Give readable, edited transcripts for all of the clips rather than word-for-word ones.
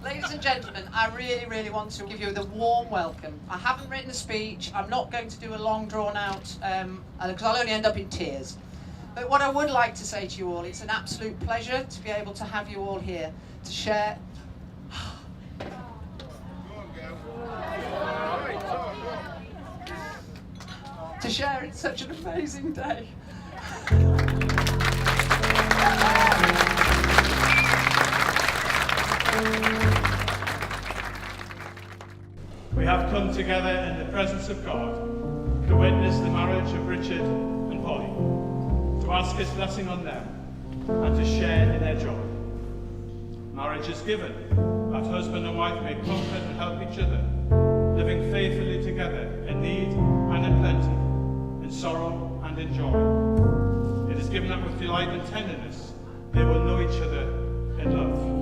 Ladies and gentlemen, I really, really want to give you the warm welcome. I haven't written a speech. I'm not going to do a long drawn out, because I'll only end up in tears. But what I would like to say to you all, it's an absolute pleasure to be able to have you all here to share. To share in such an amazing day. We have come together in the presence of God to witness the marriage of Richard and Polly, to ask his blessing on them and to share in their joy. Marriage is given that husband and wife may comfort and help each other, living faithfully together in need and in plenty, in sorrow and in joy. It is given that with delight and tenderness they will know each other in love.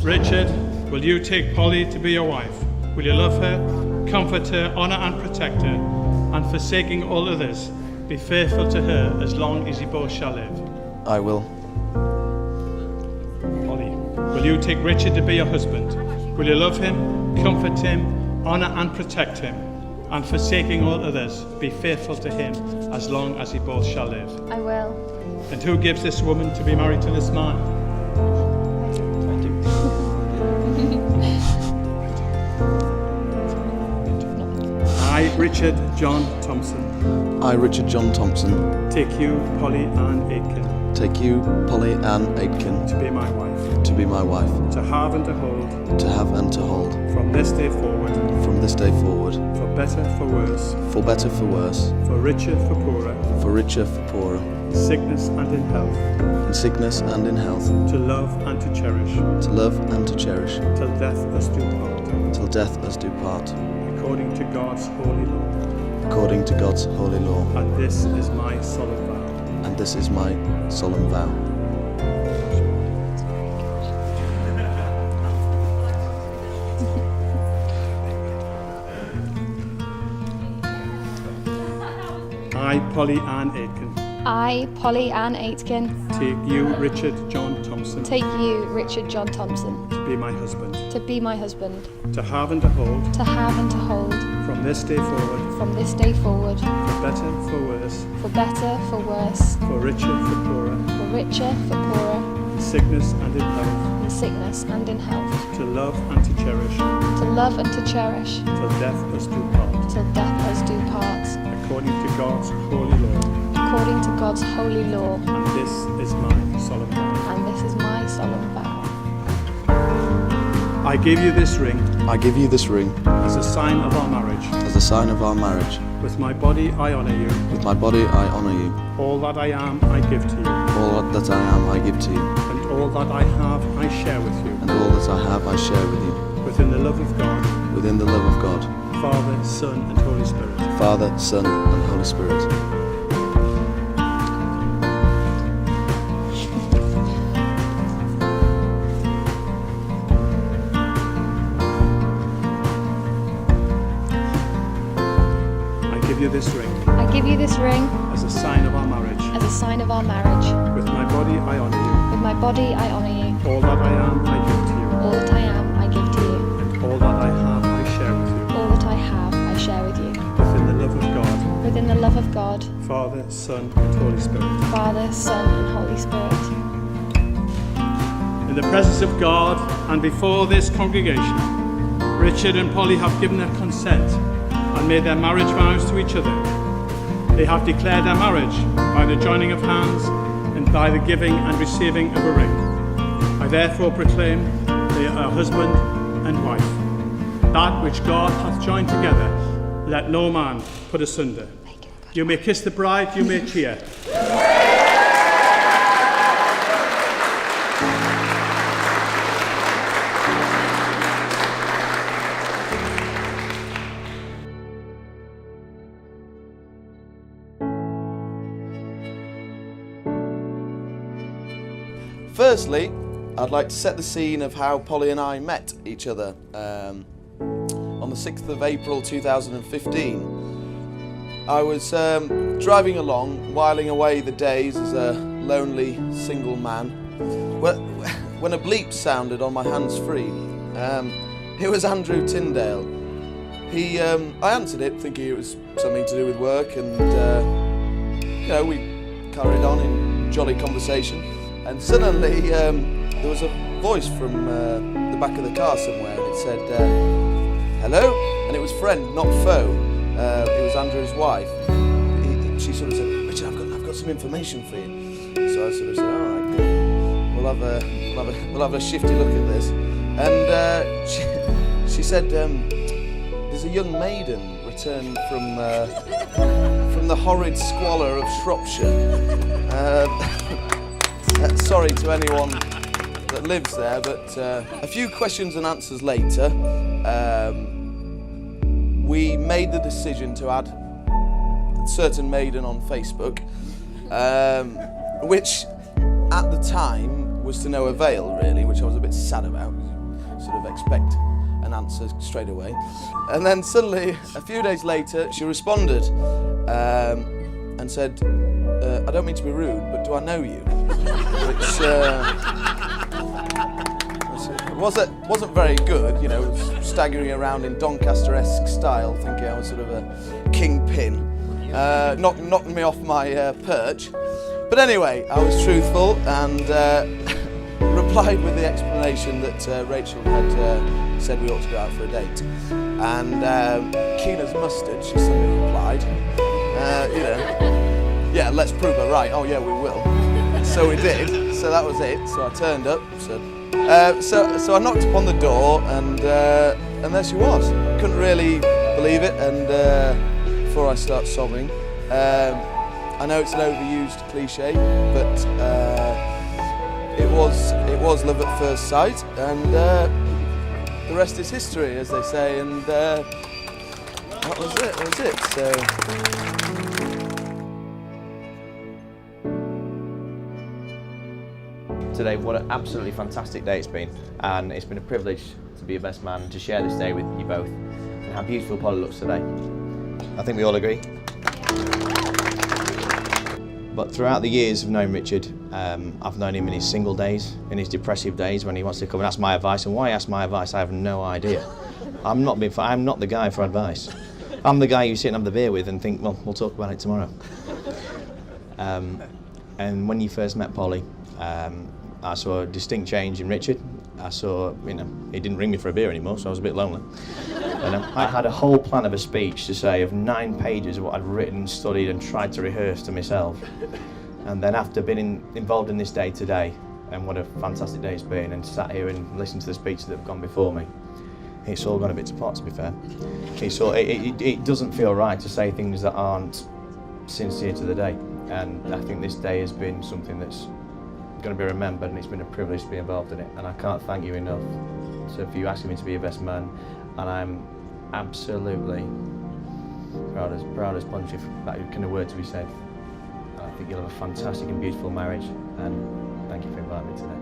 Richard, will you take Polly to be your wife? Will you love her, comfort her, honour and protect her, and forsaking all others, be faithful to her as long as you both shall live? I will. Polly, will you take Richard to be your husband? Will you love him, comfort him, honour and protect him, and forsaking all others, be faithful to him as long as you both shall live? I will. And who gives this woman to be married to this man? I, Richard John Thompson. I, Richard John Thompson. Take you, Polly Ann Aitken. Take you, Polly Ann Aitken. To be my wife. To be my wife. To have and to hold. To have and to hold. From this day forward. From this day forward. For better, for worse. For better, for worse. For richer, for poorer. For richer, for poorer. In sickness and in health. In sickness and in health. To love and to cherish. To love and to cherish. Till death us do part. Till death us do part. According to God's holy law. According to God's holy law. And this is my solemn vow. And this is my solemn vow. I, Polly Ann Aitken. I, Polly Ann Aitken. Take you, Richard John Thompson. Take you, Richard John Thompson. To be my husband. To be my husband. To have and to hold. To have and to hold. From this day forward. From this day forward. For better, for worse. For better, for worse. For richer, for poorer. For richer, for poorer. In sickness and in health. In sickness and in health. To love and to cherish. To love and to cherish. Till death us do part. Till death us do part. According to God's holy law. According to God's holy law. And this is my solemn vow. And this is my solemn vow. I give you this ring. I give you this ring. As a sign of our marriage. As a sign of our marriage. With my body I honour you. With my body I honour you. All that I am I give to you. All that I am I give to you. And all that I have I share with you. And all that I have I share with you. Within the love of God. Within the love of God. Father, Son and Holy Spirit. Father, Son and Holy Spirit. I give you this ring. I give you this ring. As a sign of our marriage. As a sign of our marriage. With my body I honour you. With my body I honour you. All that I am I give to you. All that I am I give to you. And all that I have I share with you. All that I have I share with you. Within the love of God. Within the love of God. Father, Son and Holy Spirit. Father, Son and Holy Spirit. In the presence of God and before this congregation, Richard and Polly have given their consent and made their marriage vows to each other. They have declared their marriage by the joining of hands and by the giving and receiving of a ring. I therefore proclaim they are husband and wife. That which God hath joined together, let no man put asunder. You may kiss the bride, you may cheer. Firstly, I'd like to set the scene of how Polly and I met each other on the 6th of April 2015. I was driving along, whiling away the days as a lonely single man, when a bleep sounded on my hands-free. It was Andrew Tyndale. I answered it thinking it was something to do with work, and we carried on in jolly conversation. And suddenly there was a voice from the back of the car somewhere, and it said, hello? And it was friend, not foe. It was Andrew's wife. She sort of said, Richard, I've got some information for you. So I sort of said, all right, good. We'll have a shifty look at this. And she said, there's a young maiden returned from the horrid squalor of Shropshire. Sorry to anyone that lives there, but a few questions and answers later, we made the decision to add a certain maiden on Facebook, which at the time was to no avail, really, which I was a bit sad about. Sort of expect an answer straight away. And then suddenly, a few days later, she responded and said, I don't mean to be rude, but do I know you? Which wasn't very good, staggering around in Doncaster-esque style, thinking I was sort of a kingpin, knocked me off my perch. But anyway, I was truthful and replied with the explanation that Rachel had said we ought to go out for a date. And keen as mustard, she suddenly replied, yeah, let's prove her right. Oh yeah, we will. So we did. So that was it. So I turned up. So I knocked upon the door, and there she was. Couldn't really believe it. And before I start sobbing, I know it's an overused cliche, but it was love at first sight, and the rest is history, as they say. And that was it. That was it. So. Today, what an absolutely fantastic day it's been, and it's been a privilege to be your best man and to share this day with you both, and how beautiful Polly looks today. I think we all agree. But throughout the years of knowing Richard, I've known him in his single days, in his depressive days, when he wants to come and ask my advice. And why he asks my advice, I have no idea. I'm not the guy for advice. I'm the guy you sit and have the beer with and think, well, we'll talk about it tomorrow. And when you first met Polly, I saw a distinct change in Richard. I saw, he didn't ring me for a beer anymore, so I was a bit lonely. And I had a whole plan of a speech to say of 9 pages of what I'd written, studied and tried to rehearse to myself. And then after being involved in this day today, and what a fantastic day it's been, and sat here and listened to the speeches that have gone before me, it's all gone a bit to pot, to be fair. It doesn't feel right to say things that aren't sincere to the day. And I think this day has been something that's going to be remembered, and it's been a privilege to be involved in it, and I can't thank you enough for you asking me to be your best man, and I'm absolutely proud as punch if that kind of word to be said. And I think you'll have a fantastic and beautiful marriage, and thank you for inviting me today.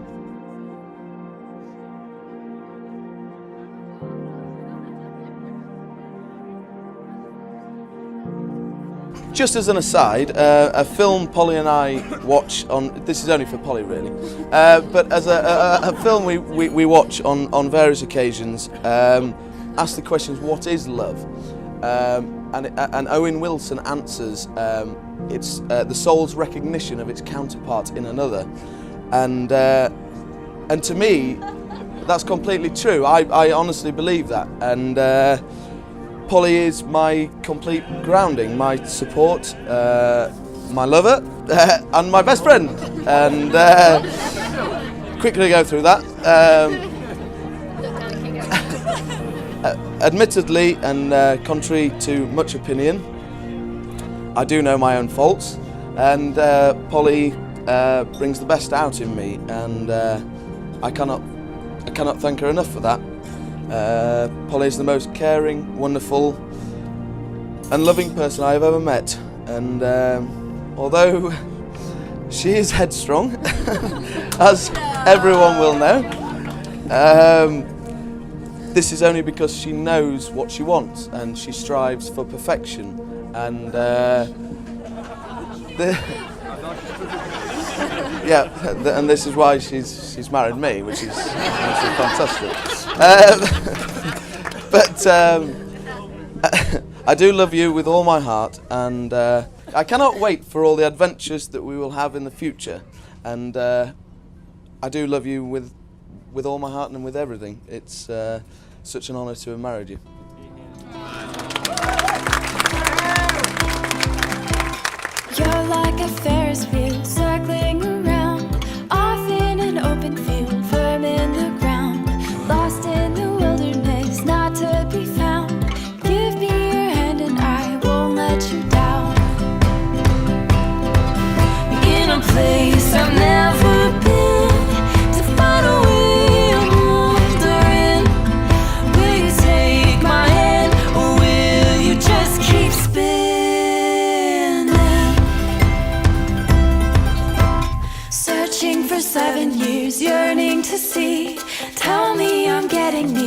Just as an aside, a film Polly and I watch on, this is only for Polly really, but as a film we watch on various occasions, asks the questions, what is love? And Owen Wilson answers, it's the soul's recognition of its counterpart in another. And to me, that's completely true. I honestly believe that. And Polly is my complete grounding, my support, my lover, and my best friend. And quickly go through that. Admittedly, and contrary to much opinion, I do know my own faults, and Polly brings the best out in me, and I cannot thank her enough for that. Polly is the most caring, wonderful, and loving person I have ever met, and although she is headstrong, as everyone will know, this is only because she knows what she wants and she strives for perfection, and and this is why she's married me, which is fantastic. But I do love you with all my heart, and I cannot wait for all the adventures that we will have in the future. And I do love you with all my heart and with everything. It's such an honour to have married you. You're like a Ferris wheel circling around, off in an open field, firm in the ground, lost in the wilderness, not to be found. Give me your hand and I won't let you down. In a place I've never been, to find a way I'm wandering. Will you take my hand, or will you just keep spinning? Searching for 7 years, yearning to see. Tell me I'm getting near.